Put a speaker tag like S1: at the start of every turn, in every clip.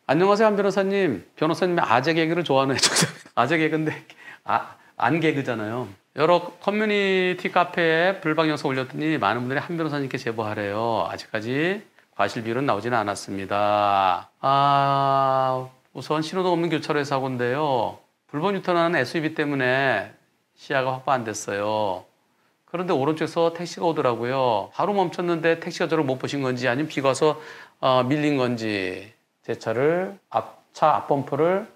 S1: 안녕하세요, 한 변호사님. 변호사님의 아재 개그를 좋아하는 애청자입니다. 아재 개그인데, 안 개그잖아요. 여러 커뮤니티 카페에 불방 영상 올렸더니 많은 분들이 한 변호사님께 제보하래요. 아직까지 과실 비율은 나오지는 않았습니다. 우선 신호등 없는 교차로의 사고인데요. 불법 유턴하는 SUV 때문에 시야가 확보 안 됐어요. 그런데 오른쪽에서 택시가 오더라고요. 바로 멈췄는데 택시가 저를 못 보신 건지 아니면 비가 와서 밀린 건지 제 차를 차 앞범퍼를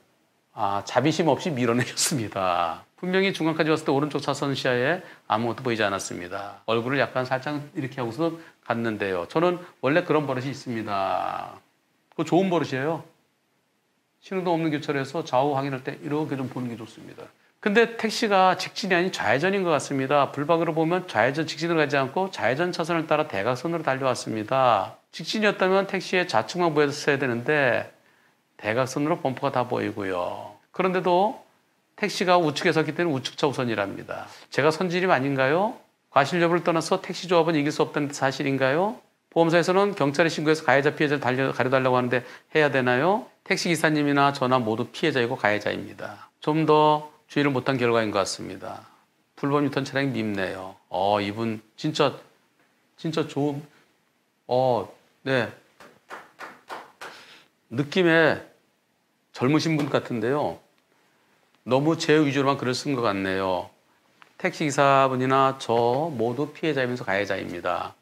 S1: 자비심 없이 밀어내셨습니다. 분명히 중간까지 왔을 때 오른쪽 차선 시야에 아무것도 보이지 않았습니다. 얼굴을 약간 살짝 이렇게 하고서 갔는데요. 저는 원래 그런 버릇이 있습니다. 그거 좋은 버릇이에요. 신호등 없는 교차로에서 좌우 확인할 때 이렇게 좀 보는 게 좋습니다. 근데 택시가 직진이 아닌 좌회전인 것 같습니다. 불박으로 보면 좌회전 직진으로 가지 않고 좌회전 차선을 따라 대각선으로 달려왔습니다. 직진이었다면 택시의 좌측만 보였어야 되는데 대각선으로 범퍼가 다 보이고요. 그런데도 택시가 우측에 섰기 때문에 우측차 우선이랍니다. 제가 선진입 아닌가요? 과실 여부를 떠나서 택시 조합은 이길 수 없다는 사실인가요? 보험사에서는 경찰에 신고해서 가해자 피해자를 가려달라고 하는데 해야 되나요? 택시기사님이나 저나 모두 피해자이고 가해자입니다. 좀 더 주의를 못한 결과인 것 같습니다. 불법 유턴 차량이 밉네요. 이분 진짜 좋은 네. 느낌에 젊으신 분 같은데요. 너무 제 위주로만 글을 쓴 것 같네요. 택시기사분이나 저 모두 피해자이면서 가해자입니다.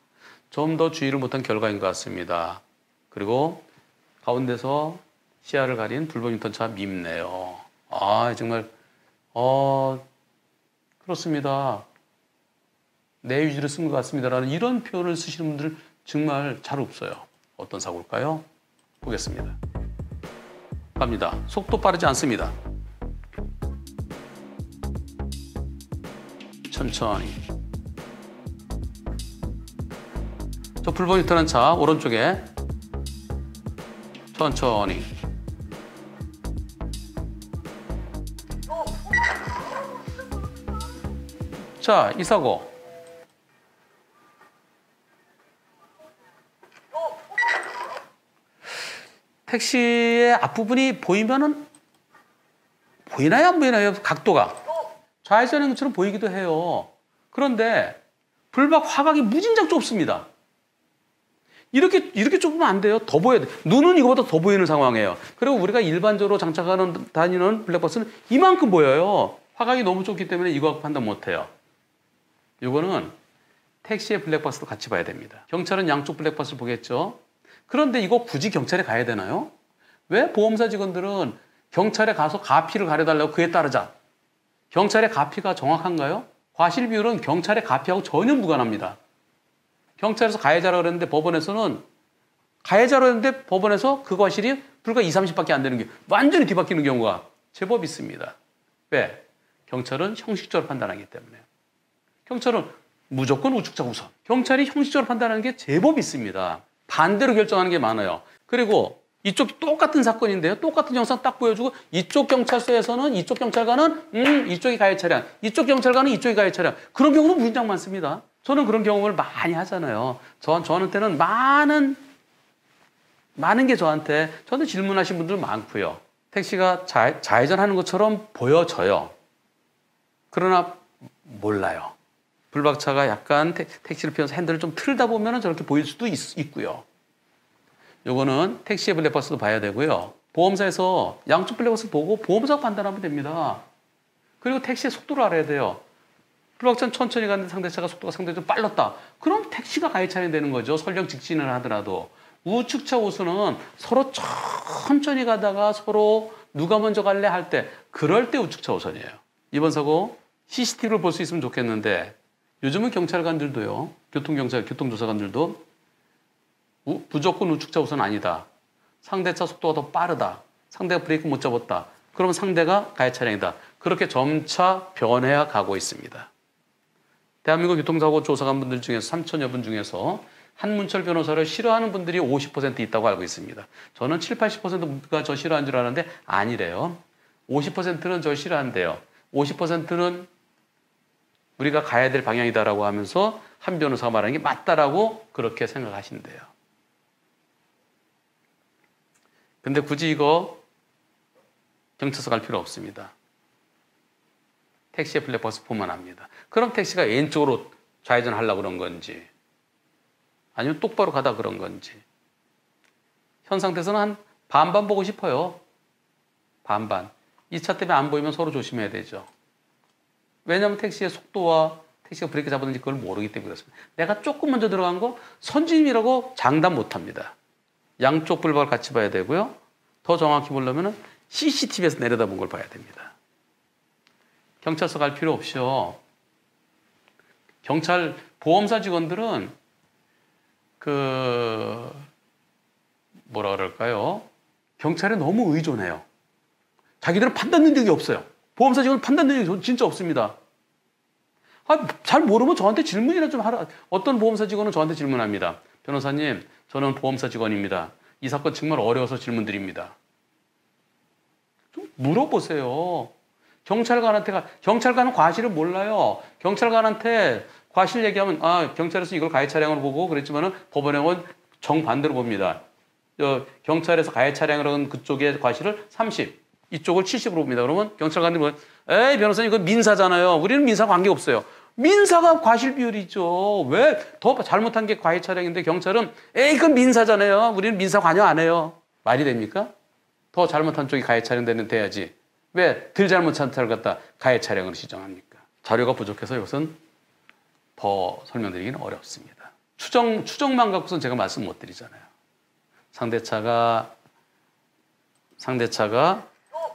S1: 좀 더 주의를 못한 결과인 것 같습니다. 그리고 가운데서 시야를 가린 불법 유턴차 밉네요. 정말 그렇습니다. 내 위주로 쓴 것 같습니다라는 이런 표현을 쓰시는 분들 정말 잘 없어요. 어떤 사고일까요? 보겠습니다. 갑니다. 속도 빠르지 않습니다. 천천히. 저 불법 유턴한 차 오른쪽에 천천히. 자, 이 사고. 택시의 앞부분이 보이면은 보이나요? 안 보이나요? 각도가. 좌회전인 것처럼 보이기도 해요. 그런데 불박 화각이 무진장 좁습니다. 이렇게 좁으면 안 돼요. 더 보여야 돼. 눈은 이거보다 더 보이는 상황이에요. 그리고 우리가 일반적으로 다니는 블랙박스는 이만큼 보여요. 화각이 너무 좁기 때문에 이거 판단 못 해요. 이거는 택시의 블랙박스도 같이 봐야 됩니다. 경찰은 양쪽 블랙박스를 보겠죠. 그런데 이거 굳이 경찰에 가야 되나요? 왜 보험사 직원들은 경찰에 가서 가피를 가려달라고 그에 따르자. 경찰의 가피가 정확한가요? 과실 비율은 경찰의 가피하고 전혀 무관합니다. 경찰에서 가해자라고 그랬는데 법원에서는 가해자라고 했는데 법원에서 그 과실이 불과 20, 30밖에 안 되는 게 완전히 뒤바뀌는 경우가 제법 있습니다. 왜? 경찰은 형식적으로 판단하기 때문에. 경찰은 무조건 우측차 우선. 경찰이 형식적으로 판단하는 게 제법 있습니다. 반대로 결정하는 게 많아요. 그리고 이쪽 똑같은 사건인데요. 똑같은 영상 딱 보여주고 이쪽 경찰서에서는 이쪽 경찰관은 이쪽이 가해 차량, 이쪽 경찰관은 이쪽이 가해 차량. 그런 경우도 무진장 많습니다. 저는 그런 경험을 많이 하잖아요. 저한테는 많은 게 저한테 질문하신 분들 많고요. 택시가 좌회전하는 것처럼 보여져요. 그러나 몰라요. 불박차가 약간 택시를 피워서 핸들을 좀 틀다 보면 저렇게 보일 수도 있고요. 요거는 택시의 블랙박스도 봐야 되고요. 보험사에서 양쪽 블랙박스 보고 보험사가 판단하면 됩니다. 그리고 택시의 속도를 알아야 돼요. 불박차는 천천히 가는데 상대차가 속도가 상당히 좀 빨랐다. 그럼 택시가 가해 차량이 되는 거죠. 설령 직진을 하더라도. 우측차 우선은 서로 천천히 가다가 서로 누가 먼저 갈래 할 때 그럴 때 우측차 우선이에요. 이번 사고 CCTV를 볼 수 있으면 좋겠는데 요즘은 경찰관들도요. 교통조사관들도 무조건 우측차 우선 아니다. 상대차 속도가 더 빠르다. 상대가 브레이크 못 잡았다. 그러면 상대가 가해 차량이다. 그렇게 점차 변해야 가고 있습니다. 대한민국 교통사고 조사관분들 중에서 3천여 분 중에서 한문철 변호사를 싫어하는 분들이 50% 있다고 알고 있습니다. 저는 7, 80%가 저 싫어하는 줄 알았는데 아니래요. 50%는 저 싫어한대요. 50%는 우리가 가야 될 방향이다라고 하면서 한 변호사가 말하는 게 맞다라고 그렇게 생각하신대요. 근데 굳이 이거 경찰서 갈 필요 없습니다. 택시의 블랙박스 보면 압니다. 그럼 택시가 왼쪽으로 좌회전하려고 그런 건지 아니면 똑바로 가다 그런 건지 현 상태에서는 한 반반 보고 싶어요. 반반. 이 차 때문에 안 보이면 서로 조심해야 되죠. 왜냐하면 택시의 속도와 택시가 브레이크 잡았는지 그걸 모르기 때문에 그렇습니다. 내가 조금 먼저 들어간 거 선진입이라고 장담 못합니다. 양쪽 불박을 같이 봐야 되고요. 더 정확히 보려면 CCTV에서 내려다본 걸 봐야 됩니다. 경찰서 갈 필요 없이요. 경찰 보험사 직원들은 뭐라 그럴까요? 경찰에 너무 의존해요. 자기들은 판단 능력이 없어요. 보험사 직원 판단 능력이 진짜 없습니다. 잘 모르면 저한테 질문이나 좀 하라. 어떤 보험사 직원은 저한테 질문합니다. 변호사님, 저는 보험사 직원입니다. 이 사건 정말 어려워서 질문드립니다. 좀 물어보세요. 경찰관은 과실을 몰라요. 경찰관한테 과실 얘기하면 경찰에서 이걸 가해 차량으로 보고 그랬지만은 법원행은 정반대로 봅니다. 경찰에서 가해 차량으로 한 그쪽의 과실을 30, 이쪽을 70으로 봅니다. 그러면 경찰관들이 에이 변호사님 이건 민사잖아요. 우리는 민사 관계 없어요. 민사가 과실 비율이죠. 왜 더 잘못한 게 가해 차량인데 경찰은 에이 그건 민사잖아요. 우리는 민사 관여 안 해요. 말이 됩니까? 더 잘못한 쪽이 가해 차량 되는 돼야지. 왜 덜 잘못한 차를 갖다 가해 차량으로 지정합니까? 자료가 부족해서 이것은 더 설명드리기는 어렵습니다. 추정만 갖고선 제가 말씀 못 드리잖아요. 상대차가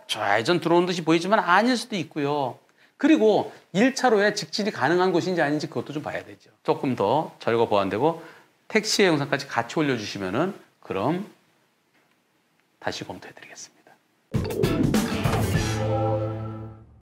S1: 좌회전 들어오는 듯이 보이지만 아닐 수도 있고요. 그리고 1차로에 직진이 가능한 곳인지 아닌지 그것도 좀 봐야 되죠. 조금 더 자료가 보완되고 택시의 영상까지 같이 올려주시면은 그럼 다시 검토해 드리겠습니다.